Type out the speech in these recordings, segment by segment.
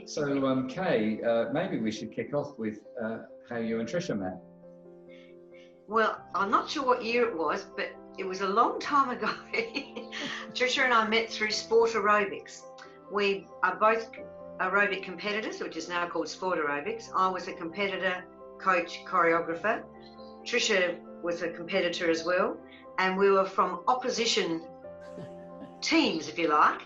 So, Kay, maybe we should kick off with how you and Trisha met. Well, I'm not sure what year it was, but it was a long time ago. Trisha and I met through sport aerobics. We are both aerobic competitors, which is now called sport aerobics. I was a competitor, coach, choreographer. Trisha was a competitor as well, and we were from opposition teams, if you like.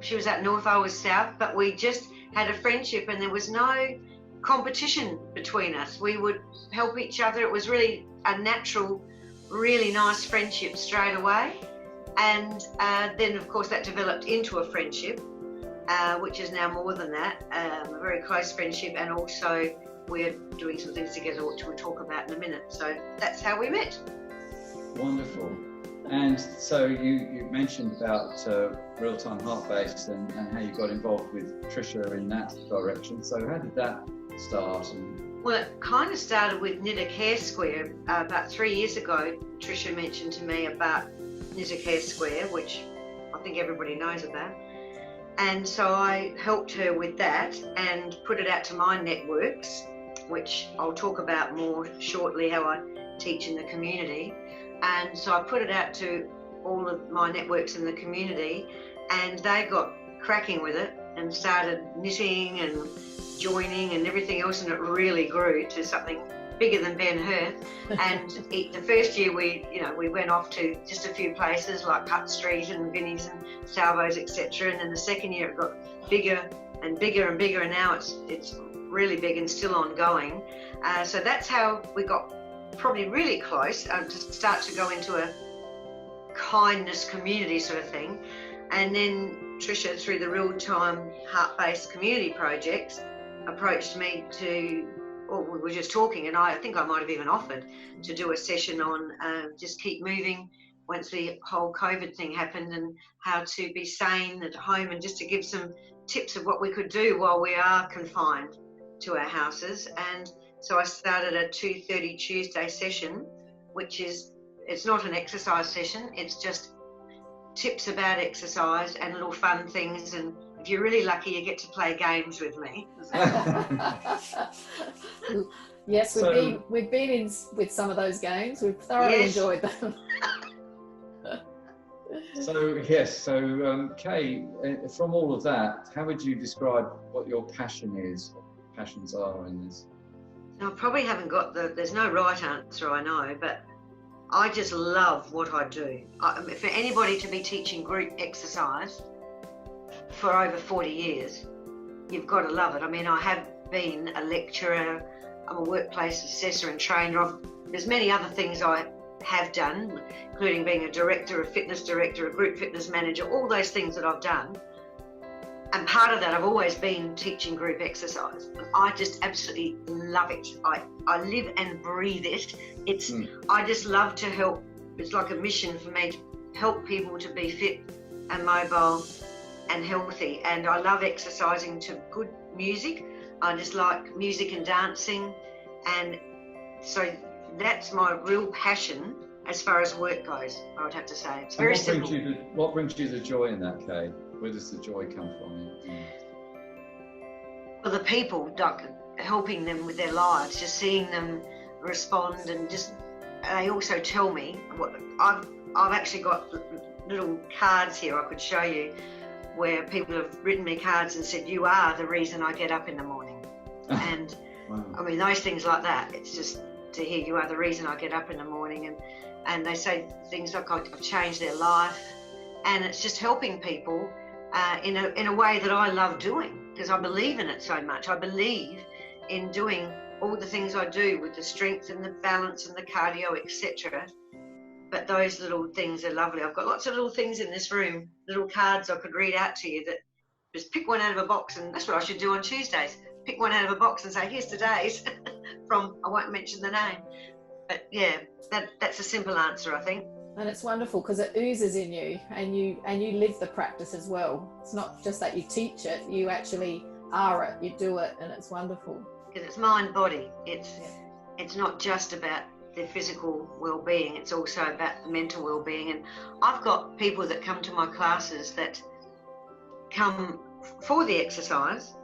She was up north, I was south, but we just had a friendship and there was no competition between us. We would help each other. It was really a natural, really nice friendship straight away. And then, of course, that developed into a friendship, which is now more than that, a very close friendship. And also we're doing some things together, which we'll talk about in a minute. So that's how we met. Wonderful. And so you mentioned about real-time heart-based and how you got involved with Trisha in that direction. So how did that start? Well, it kind of started with Knit a Care Square. About 3 years ago, Trisha mentioned to me about Knit a Care Square, which I think everybody knows about. And so I helped her with that and put it out to my networks, which I'll talk about more shortly, how I teach in the community. And so I put it out to all of my networks in the community, and they got cracking with it and started knitting and joining and everything else, and it really grew to something bigger than Ben Hur. And the first year we went off to just a few places like Hutt Street and Vinnie's and Salvo's, etc. And then the second year it got bigger and bigger and bigger, and now it's really big and still ongoing. So that's how we got probably really close to start to go into a kindness community sort of thing. And then Trisha, through the real-time heart-based community projects, approached me we were just talking, and I think I might have even offered to do a session on just keep moving once the whole COVID thing happened, and how to be sane at home, and just to give some tips of what we could do while we are confined to our houses. And so I started a 2:30 Tuesday session, which it's not an exercise session, it's just tips about exercise and little fun things. And if you're really lucky, you get to play games with me. Yes, we've been in with some of those games. We've thoroughly enjoyed them. So Kay, from all of that, how would you describe what your passions are in this? I probably haven't got there's no right answer, I know, but I just love what I do. For anybody to be teaching group exercise for over 40 years, you've got to love it. I mean, I have been a lecturer, I'm a workplace assessor and trainer. There's many other things I have done, including being a director, a fitness director, a group fitness manager, all those things that I've done. And part of that, I've always been teaching group exercise. I just absolutely love it. I live and breathe it. I just love to help. It's like a mission for me to help people to be fit and mobile and healthy. And I love exercising to good music. I just like music and dancing. And so that's my real passion as far as work goes, I would have to say. It's very simple. What brings you the joy in that, Kay? Where does the joy come from? Well, the people, helping them with their lives, just seeing them respond, and just they also tell me what I've actually got little cards here I could show you where people have written me cards and said, "You are the reason I get up in the morning." And wow. I mean, those things like that, it's just to hear "you are the reason I get up in the morning," and they say things like I've changed their life, and it's just helping people in a way that I love doing, because I believe in it so much. I believe in doing all the things I do with the strength and the balance and the cardio, etc. But those little things are lovely. I've got lots of little things in this room, little cards I could read out to you that just pick one out of a box, and that's what I should do on Tuesdays. Pick one out of a box and say, "Here's today's," from, I won't mention the name. But yeah, that's a simple answer, I think. And it's wonderful because it oozes in you, and you live the practice as well. It's not just that you teach it, you actually are it, you do it, and it's wonderful. Because it's mind body. It's not just about their physical well-being, it's also about the mental well-being. And I've got people that come to my classes that come for the exercise,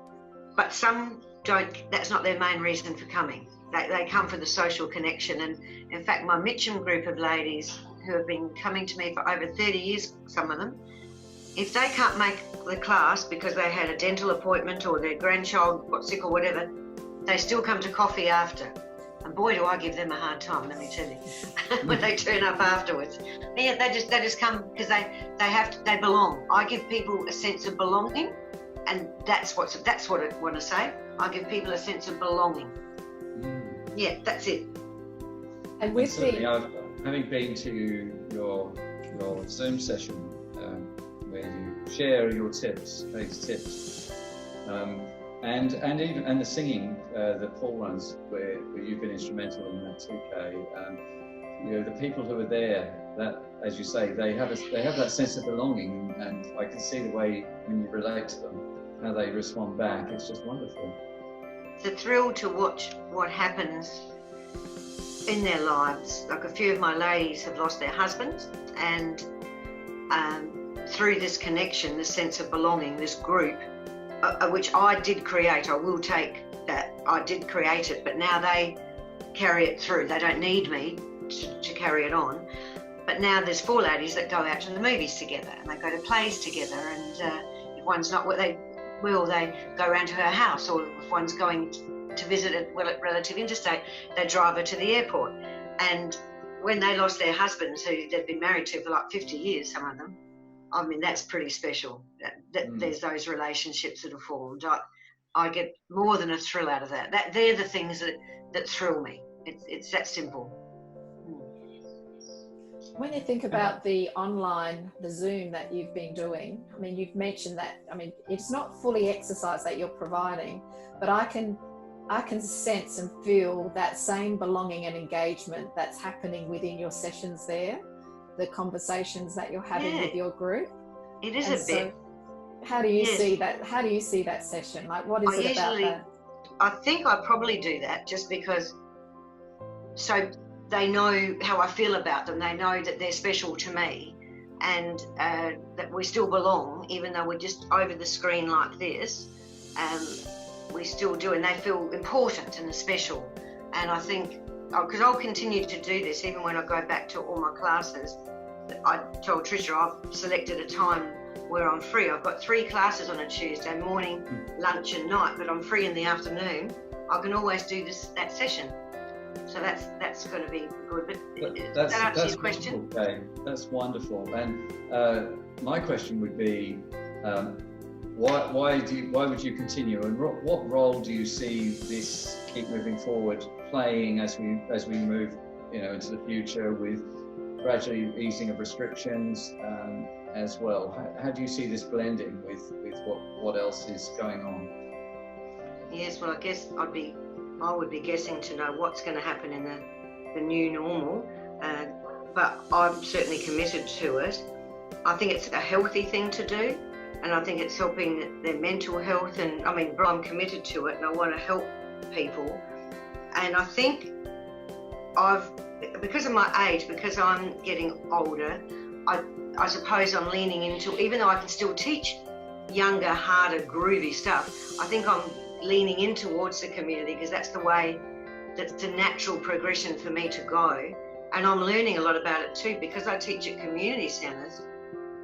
but some don't, that's not their main reason for coming. They come for the social connection. And in fact, my Mitcham group of ladies who have been coming to me for over 30 years, some of them, if they can't make the class because they had a dental appointment or their grandchild got sick or whatever, they still come to coffee after. And boy, do I give them a hard time, let me tell you, when they turn up afterwards. Yeah, they just come because they belong. I give people a sense of belonging, and that's what I want to say. I give people a sense of belonging. Yeah, that's it. And with having been to your Zoom session where you share your tips, these tips, and the singing that Paul runs, where you've been instrumental in that too, Kay. You know, the people who are there, that, as you say, they have that sense of belonging, and I can see the way when you relate to them, how they respond back. It's just wonderful. It's a thrill to watch what happens in their lives. Like a few of my ladies have lost their husbands, and through this connection, this sense of belonging, this group, which I did create, I will take that, I did create it, but now they carry it through. They don't need me to carry it on. But now there's 4 ladies that go out to the movies together, and they go to plays together, and if one's not what they will, they go around to her house, or if one's going to visit a relative interstate, they drive her to the airport. And when they lost their husbands, who they've been married to for like 50 years, some of them, I mean, that's pretty special. There's those relationships that are formed. I get more than a thrill out of that. They're the things that thrill me. It's that simple. When you think about the Zoom that you've been doing, I mean, you've mentioned that, I mean, it's not fully exercise that you're providing, but I can sense and feel that same belonging and engagement that's happening within your sessions there, the conversations that you're having with your group. It is a bit. How do you see that? How do you see that session? Like, what is it about that? I think I probably do that just because, so they know how I feel about them. They know that they're special to me, and that we still belong, even though we're just over the screen like this. We still do, and they feel important and special. And I think, because I'll continue to do this even when I go back to all my classes. I told Tricia I've selected a time where I'm free. I've got 3 classes on a Tuesday, morning, lunch and night, but I'm free in the afternoon. I can always do that session. So that's going to be good. But that answers your question? Okay, that's wonderful. And my question would be, why would you continue, and what role do you see this keep moving forward playing as we move, into the future, with gradually easing of restrictions as well? How do you see this blending with what else is going on? Yes, well, I guess I would be guessing to know what's going to happen in the new normal, but I'm certainly committed to it. I think it's a healthy thing to do, and I think it's helping their mental health, and I mean, I'm committed to it and I want to help people. And I think because of my age, because I'm getting older, I suppose I'm leaning into, even though I can still teach younger, harder, groovy stuff, I think I'm leaning in towards the community, because that's the natural progression for me to go. And I'm learning a lot about it too, because I teach at community centres.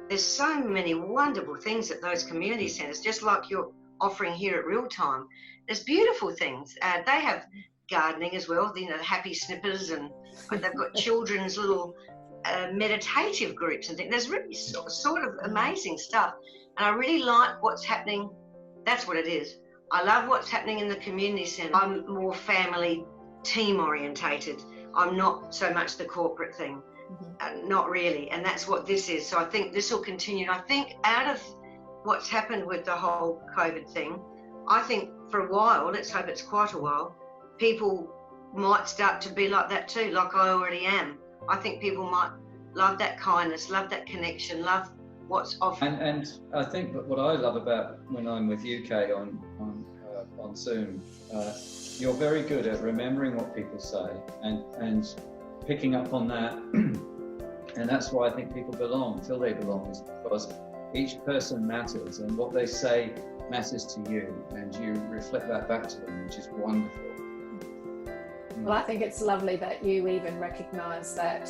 There's so many wonderful things at those community centres, just like you're offering here at Real Time. There's beautiful things. They have gardening as well, the happy snippers, and they've got children's little meditative groups and things. There's really sort of amazing stuff. And I really like what's happening. That's what it is. I love what's happening in the community centre. I'm more family, team orientated. I'm not so much the corporate thing. Not really. And that's what this is. So I think this will continue. And I think out of what's happened with the whole COVID thing, I think for a while, let's hope it's quite a while, people might start to be like that too, like I already am. I think people might love that kindness, love that connection, love what's offered. And I think what I love about when I'm with you, Kay, on Zoom, you're very good at remembering what people say and picking up on that. And that's why I think people feel they belong, is because each person matters, and what they say matters to you, and you reflect that back to them, which is wonderful. Well, I think it's lovely that you even recognise that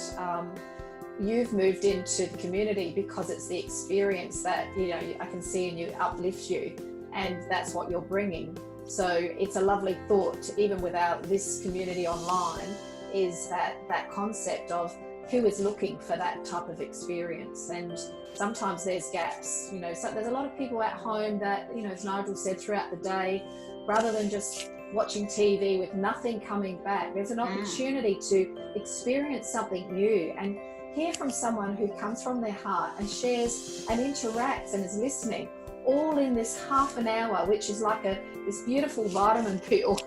you've moved into the community because it's the experience that, you know, I can see in you uplifts you, and that's what you're bringing. So it's a lovely thought, even without this community online, is that concept of who is looking for that type of experience. And sometimes there's gaps, you know, so there's a lot of people at home that, you know, as Nigel said, throughout the day, rather than just watching TV with nothing coming back, there's an opportunity to experience something new and hear from someone who comes from their heart and shares and interacts and is listening, all in this half an hour, which is like this beautiful vitamin pill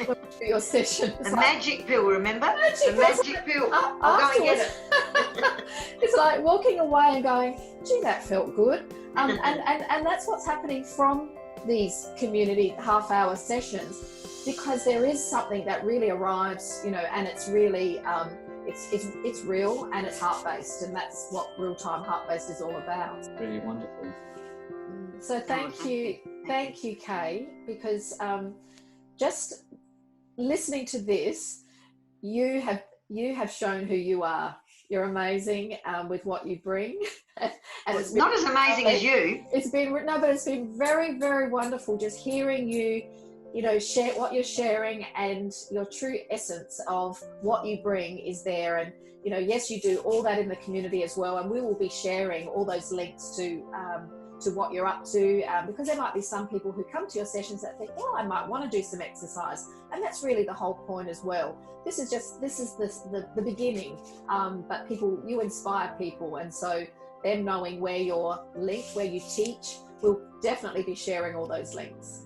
for your session. The magic pill, remember? The magic pill. I'll go and get it. It's like walking away and going, gee, that felt good. And that's what's happening from these community half-hour sessions, because there is something that really arrives, you know, and it's really it's real and it's heart-based, and that's what real-time heart-based is all about. It's really wonderful. So thank you, Kay, because just listening to this, you have shown who you are. You're amazing with what you bring. And it's not as amazing as you. It's been very, very wonderful just hearing you, you know, share what you're sharing, and your true essence of what you bring is there. And, you know, yes, you do all that in the community as well. And we will be sharing all those links to what you're up to, because there might be some people who come to your sessions that think, well, I might want to do some exercise, and that's really the whole point as well. This is the beginning, but you inspire people, and so them knowing where you're linked, where you teach, we'll definitely be sharing all those links.